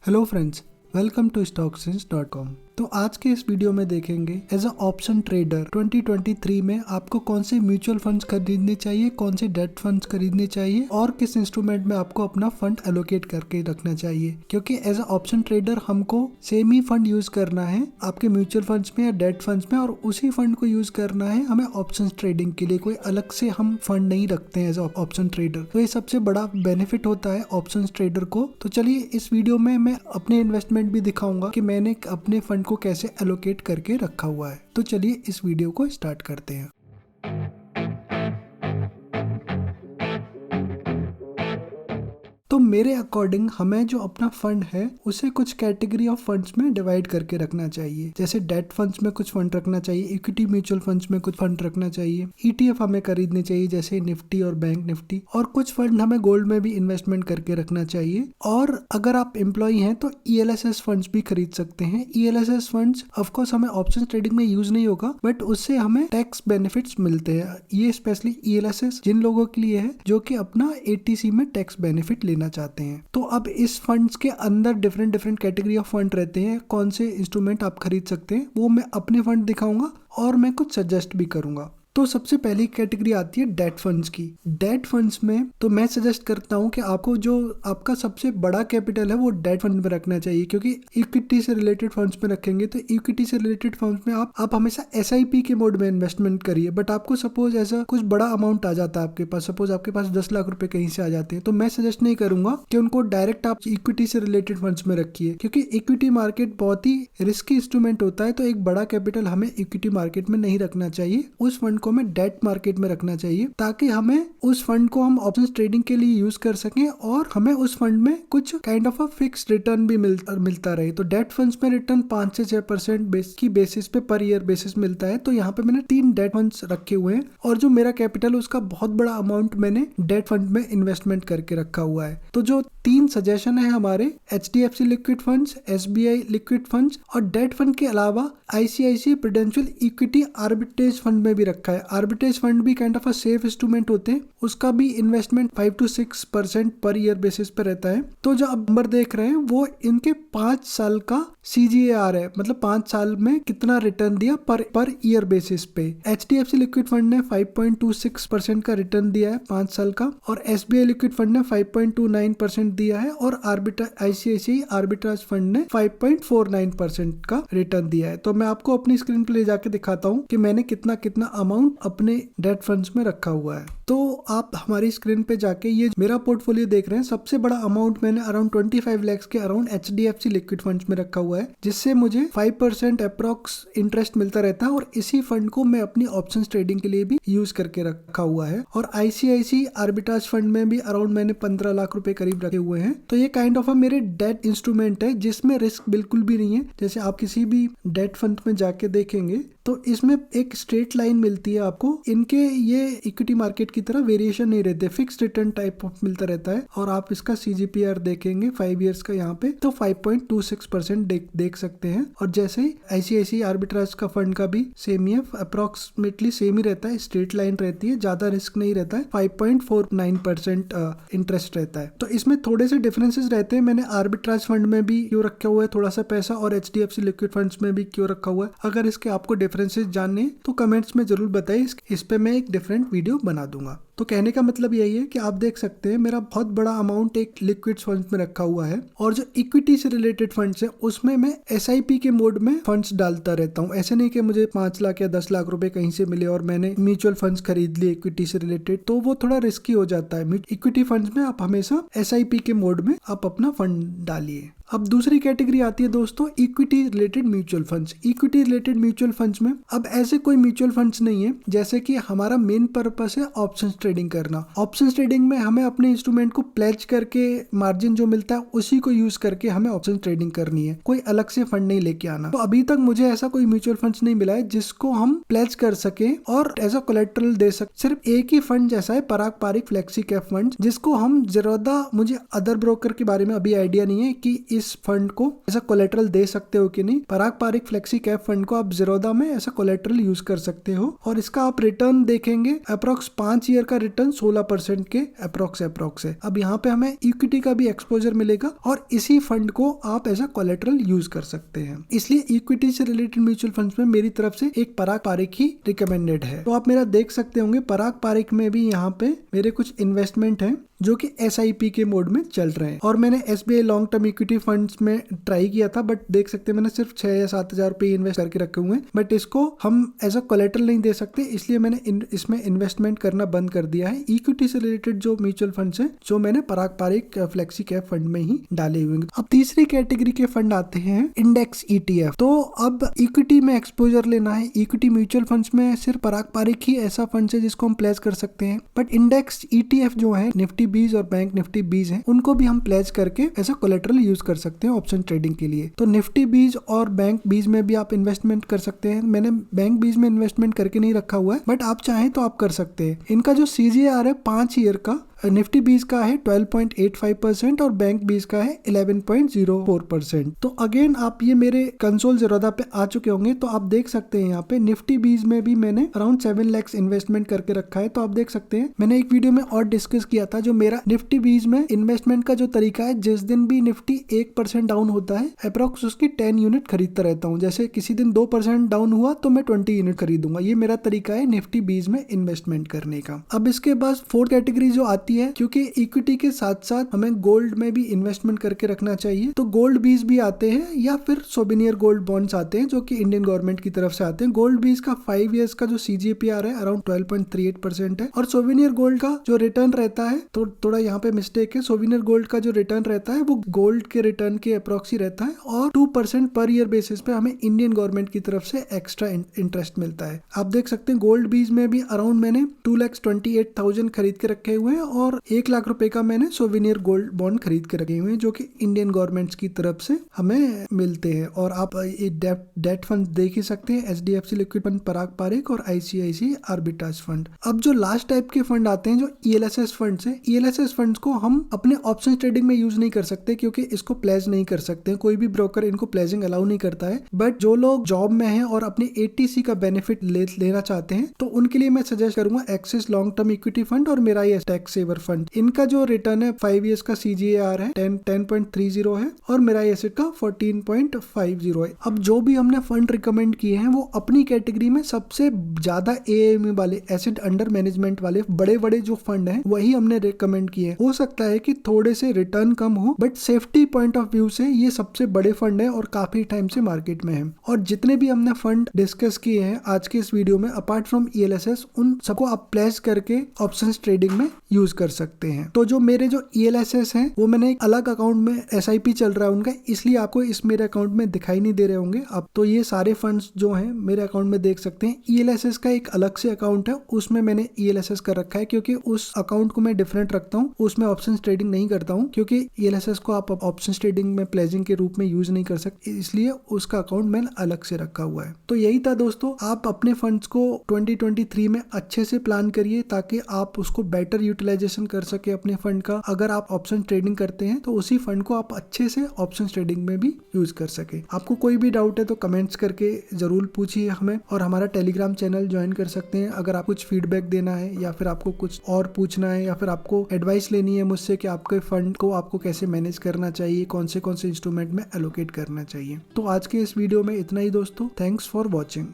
Hello friends, welcome to stocksense.com। तो आज के इस वीडियो में देखेंगे एज अ ऑप्शन ट्रेडर 2023 में आपको कौन से म्यूचुअल फंड्स खरीदने चाहिए, कौन से डेट फंड्स खरीदने चाहिए और किस इंस्ट्रूमेंट में आपको अपना फंड एलोकेट करके रखना चाहिए। क्योंकि एज अ ऑप्शन ट्रेडर हमको सेम ही फंड यूज करना है आपके म्यूचुअल फंड्स में या डेट फंड्स में, और उसी फंड को यूज करना है हमें ऑप्शन ट्रेडिंग के लिए। कोई अलग से हम फंड नहीं रखते हैं एज अ ऑप्शन ट्रेडर। तो ये सबसे बड़ा बेनिफिट होता है ऑप्शन ट्रेडर को। तो चलिए इस वीडियो में मैं अपने इन्वेस्टमेंट भी दिखाऊंगा कि मैंने अपने फंड को कैसे एलोकेट करके रखा हुआ है। तो चलिए इस वीडियो को स्टार्ट करते हैं। तो मेरे अकॉर्डिंग हमें जो अपना फंड है उसे कुछ कैटेगरी ऑफ फंड्स में डिवाइड करके रखना चाहिए। जैसे डेट फंड्स में कुछ फंड रखना चाहिए, इक्विटी म्यूचुअल फंड्स में कुछ फंड रखना चाहिए, ईटीएफ हमें खरीदने चाहिए जैसे निफ्टी और बैंक निफ्टी, और कुछ फंड हमें गोल्ड में भी इन्वेस्टमेंट करके रखना चाहिए। और अगर आप एम्प्लॉय हैं तो ईएलएसएस फंड्स भी खरीद सकते हैं। ईएलएसएस फंड्स ऑफकोर्स हमें ऑप्शन ट्रेडिंग में यूज नहीं होगा, बट उससे हमें टैक्स बेनिफिट्स मिलते हैं। ये स्पेशली ईएलएसएस जिन लोगों के लिए है जो कि अपना एटीसी में टैक्स बेनिफिट लेना चाहते हैं। तो अब इस फंड्स के अंदर डिफरेंट कैटेगरी ऑफ फंड रहते हैं। कौन से इंस्ट्रूमेंट आप खरीद सकते हैं वो मैं अपने फंड दिखाऊंगा और मैं कुछ सजेस्ट भी करूंगा। तो सबसे पहली कैटेगरी आती है डेट फंड्स की। डेट फंड्स में तो मैं सजेस्ट करता हूं कि आपको जो आपका सबसे बड़ा कैपिटल है वो डेट फंड में रखना चाहिए, क्योंकि इक्विटी से रिलेटेड फंड्स में रखेंगे तो इक्विटी से रिलेटेड फंड्स में आप हमेशा एसआईपी के मोड में इन्वेस्टमेंट करिए। बट आपको सपोज ऐसा कुछ बड़ा अमाउंट आ जाता है आपके पास, सपोज आपके पास 10 लाख रुपए कहीं से आ जाते हैं, तो मैं सजेस्ट नहीं करूंगा कि उनको डायरेक्ट आप इक्विटी से रिलेटेड फंड्स में रखिए, क्योंकि इक्विटी मार्केट बहुत ही रिस्की इंस्ट्रूमेंट होता है। तो एक बड़ा कैपिटल हमें इक्विटी मार्केट में नहीं रखना चाहिए, उस फंड को हमें डेट मार्केट में रखना चाहिए, ताकि हमें उस फंड को हम ऑप्शन ट्रेडिंग के लिए यूज कर सकें और हमें उस फंड में कुछ kind of a fix return भी मिलता रहे। तो डेट फंड्स में रिटर्न 5 से 6% की बेसिस पे पर ईयर बेसिस मिलता है। तो यहाँ पे मैंने 3 डेट फंड्स रखे हुए हैं और जो मेरा कैपिटल है उसका बहुत बड़ा अमाउंट मैंने डेट फंड में इन्वेस्टमेंट करके रखा हुआ है। तो जो 3 सजेशन है हमारे, HDFC liquid funds, SBI liquid funds और डेट फंड के अलावा ICICI prudential equity arbitrage fund में भी रखा है। आर्बिट्रेज फंड भी kind of a safe instrument होते हैं, उसका भी investment 5 to 6% per year basis पे रहता है। तो जो आप नंबर देख रहे हैं वो इनके 5 साल का CGAR है, मतलब 5 साल में कितना रिटर्न दिया पर ईयर बेसिस पे। एचडीएफसी लिक्विड फंड ने 5.26% का रिटर्न दिया है 5 साल का, और एसबीआई लिक्विड फंड ने 5.29% दिया है, और आईसीआईसीआई आर्बिट्राज फंड ने 5.49% का रिटर्न दिया है। तो मैं आपको अपनी स्क्रीन पे ले जाके दिखाता हूँ कि मैंने कितना अमाउंट अपने डेट फंड्स में रखा हुआ है। तो आप हमारी स्क्रीन पे जाके ये मेरा पोर्टफोलियो देख रहे हैं। सबसे बड़ा अमाउंट मैंने अराउंड 25 लाख के अराउंड एचडीएफसी लिक्विड फंड्स में रखा हुआ है, जिससे मुझे 5% अप्रॉक्स इंटरेस्ट मिलता रहता है, और इसी फंड को मैं अपनी ऑप्शन ट्रेडिंग के लिए भी यूज करके रखा हुआ है। और आईसीआईसी आर्बिट्राज फंड में भी अराउंड मैंने 15 लाख रुपए करीब रखे हुए हैं। तो ये काइंड ऑफ मेरे डेट इंस्ट्रूमेंट है जिसमें रिस्क बिल्कुल भी नहीं है। जैसे आप किसी भी डेट फंड में जाके देखेंगे तो इसमें एक स्ट्रेट लाइन मिलती है आपको। इनके ये इक्विटी मार्केट की तरह वेरिएशन नहीं रहते, फिक्स रिटर्न टाइप ऑफ मिलता रहता है। और आप इसका CGPR देखेंगे 5 इयर्स का यहाँ पे, तो 5.26% देख सकते हैं। और जैसे आईसीआईसीआई आर्बिट्राज का फंड का भी सेम ही है, अप्रोक्सीमेटली सेम ही रहता है, स्ट्रेट लाइन रहती है, ज्यादा रिस्क नहीं रहता है, 5.49% इंटरेस्ट रहता है। तो इसमें थोड़े से डिफरेंसेस रहते हैं। मैंने आर्बिट्राज फंड में भी क्यों रखा हुआ है थोड़ा सा पैसा, और एचडीएफसी लिक्विड फंड्स में भी क्यों रखा हुआ है। अगर इसके आपको डिफरेंसेस जानने हैं तो कमेंट्स में जरूर बताइए, इस पे मैं एक डिफरेंट वीडियो बना दूंगा। तो कहने का मतलब यही है कि आप देख सकते हैं मेरा बहुत बड़ा अमाउंट एक लिक्विड फंड्स में रखा हुआ है, और जो इक्विटी से रिलेटेड फंड्स है उसमें मैं एसआईपी के मोड में फंड्स डालता रहता हूँ। ऐसे नहीं कि मुझे 5 लाख या 10 लाख रुपए कहीं से मिले और मैंने म्यूचुअल फंड्स खरीद लिए इक्विटी से रिलेटेड, तो वो थोड़ा रिस्की हो जाता है। इक्विटी फंड्स में आप हमेशा एसआईपी के मोड में आप अपना फंड डालिए। अब दूसरी कैटेगरी आती है दोस्तों equity related mutual funds. Equity related mutual funds में अब ऐसे कोई म्यूचुअल फंड्स नहीं है, जैसे कि हमारा मेन पर्पस है ऑप्शंस ट्रेडिंग करना। ऑप्शंस ट्रेडिंग में हमें अपने इंस्ट्रूमेंट को प्लेज करके मार्जिन जो मिलता है उसी को यूज करके हमें ऑप्शन ट्रेडिंग करनी है, कोई अलग से फंड नहीं लेके आना। तो अभी तक मुझे ऐसा कोई म्यूचुअल फंड्स नहीं मिला है जिसको हम प्लेज कर सके और एज अ कोलेट्रल दे सके। सिर्फ एक ही फंड जैसा है पराग पारिक फ्लेक्सी कैप फंड, जिसको हम ज़्यादा, मुझे अदर ब्रोकर के बारे में अभी आइडिया नहीं है कि इस फंड को ऐसा कोलेट्रल दे सकते हो कि नहीं। पराग पारिक फ्लेक्सी कैप फंड को आप ज़ीरोधा में ऐसा कोलेट्रल यूज कर सकते हो, और इसका आप रिटर्न देखेंगे अप्रोक्स 5 ईयर का रिटर्न 16% के अप्रोक्स है। अब यहाँ पे हमें इक्विटी का भी एक्सपोजर मिलेगा और इसी फंड को आप एज अ कोलेटरल यूज कर सकते हैं। इसलिए इक्विटी से रिलेटेड म्यूचुअल फंड्स में मेरी तरफ से एक पराग पारिक ही रिकमेंडेड है। तो आप मेरा देख सकते होंगे पराग पारिक में भी यहाँ पे मेरे कुछ इन्वेस्टमेंट है जो कि SIP के मोड में चल रहे हैं। और मैंने SBI long term equity funds में ट्राई किया था, बट देख सकते हैं मैंने सिर्फ 6 या 7 हजार रुपए इन्वेस्ट करके रखे हुए हैं, बट इसको हम एज अ कोलेटरल नहीं दे सकते, इसलिए मैंने इसमें इन्वेस्टमेंट करना बंद कर दिया है। इक्विटी से रिलेटेड जो म्यूचुअल फंड्स हैं जो मैंने पराग पारिक फ्लेक्सी कैप फंड में ही डाले हुए हैं। अब तीसरी कैटेगरी के फंड आते हैं इंडेक्स ETF। तो अब इक्विटी में एक्सपोजर लेना है, इक्विटी म्यूचुअल फंड्स में सिर्फ पराग पारिक ही ऐसा फंड है जिसको हम प्लेस कर सकते हैं, बट इंडेक्स ETF जो है निफ्टी 20 और बैंक निफ्टी 20 है, उनको भी हम प्लेस करके ऐसा कोलेटरल यूज कर सकते हैं ऑप्शन ट्रेडिंग के लिए। तो निफ्टी 20 और बैंक 20 में भी आप इन्वेस्टमेंट कर सकते हैं। मैंने बैंक 20 में इन्वेस्टमेंट करके नहीं रखा हुआ है, बट आप चाहें तो आप कर सकते हैं। इनका जो CGR है 5 ईयर का निफ्टी 20 का है 12.85% और बैंक 20 का है 11.04%। तो अगेन आप ये मेरे कंसोल ज़ीरोधा पे आ चुके होंगे, तो आप देख सकते हैं यहाँ पे निफ्टी 20 में भी मैंने अराउंड 7 लाख इन्वेस्टमेंट करके रखा है। तो आप देख सकते हैं मैंने एक वीडियो में और डिस्कस किया था जो मेरा निफ्टी 20 में इन्वेस्टमेंट का जो तरीका है, जिस दिन भी निफ्टी 1% डाउन होता है अप्रोक्स उसकी 10 यूनिट खरीदता रहता हूँ। जैसे किसी दिन 2% डाउन हुआ तो मैं 20 यूनिट खरीदूंगा। ये मेरा तरीका है निफ्टी 20 में इन्वेस्टमेंट करने का। अब इसके बाद फोर्थ कैटेगरी जो आती है, क्योंकि इक्विटी के साथ साथ हमें गोल्ड में भी इन्वेस्टमेंट करके रखना चाहिए, तो गोल्ड 20 भी आते हैं या फिर सोवेनियर गोल्ड बॉन्ड्स आते हैं जो कि इंडियन गवर्नमेंट की तरफ से आते हैं। गोल्ड 20 का 5 इयर्स का जो CGPR है अराउंड 12.38% है। और सोवेनियर गोल्ड का जो रिटर्न रहता है, तो थोड़ा यहाँ पे मिस्टेक है, सोवेनियर गोल्ड का जो रिटर्न रहता है वो गोल्ड के रिटर्न के अप्रोक्स ही रहता है और 2% पर ईयर बेसिस पे हमें इंडियन गवर्नमेंट की तरफ से एक्स्ट्रा इंटरेस्ट मिलता है। आप देख सकते हैं गोल्ड 20 में भी अराउंड मैंने 2,28,000 खरीद के रखे हुए हैं और 1 लाख रुपए का मैंने सोवेनियर गोल्ड बॉन्ड खरीद के रखे हुए हैं जो कि इंडियन गवर्नमेंट की तरफ से हमें मिलते हैं। और आप ये डेट फंड देख ही सकते हैं, HDFC लिक्विड फंड, पराग पारिक और ICICI आर्बिट्राज फंड। अब जो लास्ट टाइप के फंड आते हैं जो ELSS फंड्स है, ELSS फंड्स को हम अपने ऑप्शन ट्रेडिंग में यूज नहीं कर सकते क्योंकि इसको प्लेज नहीं कर सकते, कोई भी ब्रोकर इनको प्लेजिंग अलाउ नहीं करता है। बट जो लोग जॉब में हैं और अपने ATC का बेनिफिट लेना चाहते हैं तो उनके लिए मैं सजेस्ट करूंगा axis long term equity fund और मेरा ये टैक्स सेवर फंड। इनका जो रिटर्न है 5 इयर्स का CGR है 10.30 है और मेरा एसेट का 14.50 है। अब जो भी हमने फंड रिकमेंड किए हैं वो अपनी कैटेगरी में सबसे ज्यादा AAME वाले एसेट अंडर मैनेजमेंट वाले बड़े जो फंड हैं वही हमने रिकमेंड किए। हो सकता है कि थोड़े से रिटर्न कम हो, but safety point of view से ये सबसे बड़े फंड है और काफी टाइम से मार्केट में है। और जितने भी हमने फंड डिस्कस किए हैं आज के इस वीडियो में अपार्ट फ्रॉम ELSS, उन सबको आप प्लेस करके ऑप्शंस ट्रेडिंग में यूज कर सकते हैं। तो जो मेरे जो ELSS हैं वो मैंने एक अलग अकाउंट में SIP चल रहा है उनका, इसलिए आपको इस मेरे अकाउंट में दिखाई नहीं दे रहे होंगे। अब तो ये सारे फंड्स जो हैं मेरे अकाउंट में देख सकते हैं। ELSS का एक अलग से अकाउंट है, उसमें मैंने ELSS कर रखा है क्योंकि उस अकाउंट को मैं डिफरेंट रखता हूँ, उसमें ऑप्शन ट्रेडिंग नहीं करता हूँ क्योंकि ELSS को आप ऑप्शन ट्रेडिंग में प्लेजिंग के रूप में यूज नहीं कर सकते, इसलिए उसका अकाउंट मैंने अलग से रखा हुआ है। तो यही था दोस्तों, आप अपने फंड्स को 2023 में अच्छे से प्लान करिए ताकि आप उसको बेटर यूटिलाइजेशन कर सके अपने फंड का। अगर आप ऑप्शन ट्रेडिंग करते हैं तो उसी फंड को आप अच्छे से ऑप्शन ट्रेडिंग में भी यूज कर सके। आपको कोई भी डाउट है तो कमेंट्स करके जरूर पूछिए हमें, और हमारा टेलीग्राम चैनल ज्वाइन कर सकते हैं अगर आप कुछ फीडबैक देना है या फिर आपको कुछ और पूछना है या फिर आपको एडवाइस लेनी है मुझसे कि आपके फंड को आपको कैसे मैनेज करना चाहिए, कौन से इंस्ट्रूमेंट में एलोकेट करना चाहिए। तो आज के इस वीडियो में इतना ही दोस्तों, थैंक्स फॉर वॉचिंग।